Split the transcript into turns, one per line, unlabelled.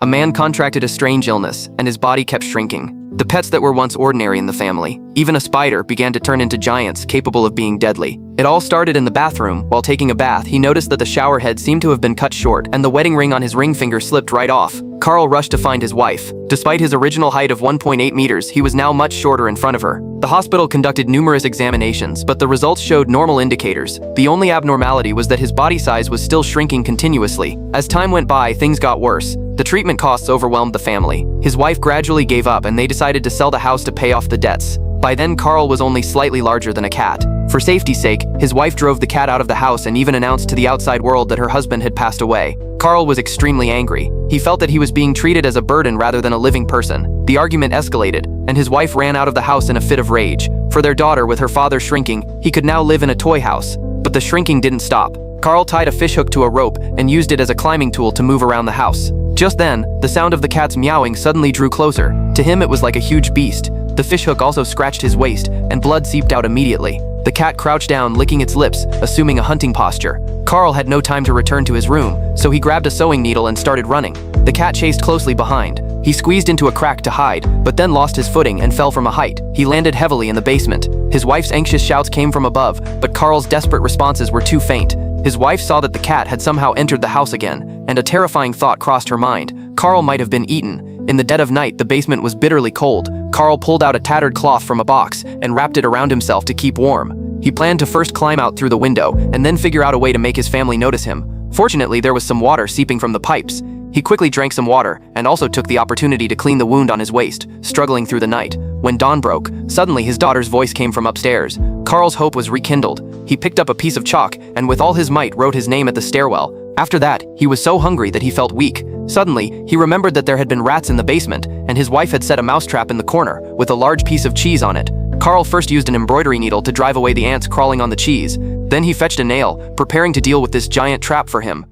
man contracted a strange illness, and his body kept shrinking. The pets that were once ordinary in the family, even a spider, began to turn into giants capable of being deadly. It all started in the bathroom. While taking a bath, he noticed that the shower head seemed to have been cut short, and the wedding ring on his ring finger slipped right off. Carl rushed to find his wife. Despite his original height of 1.8 meters, he was now much shorter in front of her. The hospital conducted numerous examinations, but the results showed normal indicators. The only abnormality was that his body size was still shrinking continuously. As time went by, things got worse. The treatment costs overwhelmed the family. His wife gradually gave up, and they decided to sell the house to pay off the debts. By then, Carl was only slightly larger than a cat. For safety's sake, his wife drove the cat out of the house and even announced to the outside world that her husband had passed away. Carl was extremely angry. He felt that he was being treated as a burden rather than a living person. The argument escalated, and his wife ran out of the house in a fit of rage. For their daughter, with her father shrinking, he could now live in a toy house. But the shrinking didn't stop. Carl tied a fishhook to a rope and used it as a climbing tool to move around the house. Just then, the sound of the cat's meowing suddenly drew closer. To him, it was like a huge beast. The fishhook also scratched his waist, and blood seeped out immediately. The cat crouched down, licking its lips, assuming a hunting posture. Carl had no time to return to his room, so he grabbed a sewing needle and started running. The cat chased closely behind. He squeezed into a crack to hide, but then lost his footing and fell from a height. He landed heavily in the basement. His wife's anxious shouts came from above, but Carl's desperate responses were too faint. His wife saw that the cat had somehow entered the house again, and a terrifying thought crossed her mind. Carl might have been eaten. In the dead of night, the basement was bitterly cold. Carl pulled out a tattered cloth from a box and wrapped it around himself to keep warm. He planned to first climb out through the window and then figure out a way to make his family notice him. Fortunately, there was some water seeping from the pipes. He quickly drank some water and also took the opportunity to clean the wound on his waist, struggling through the night. When dawn broke, suddenly his daughter's voice came from upstairs. Carl's hope was rekindled. He picked up a piece of chalk and with all his might wrote his name at the stairwell. After that, he was so hungry that he felt weak. Suddenly, he remembered that there had been rats in the basement, and his wife had set a mousetrap in the corner with a large piece of cheese on it. Carl first used an embroidery needle to drive away the ants crawling on the cheese. Then he fetched a nail, preparing to deal with this giant trap for him.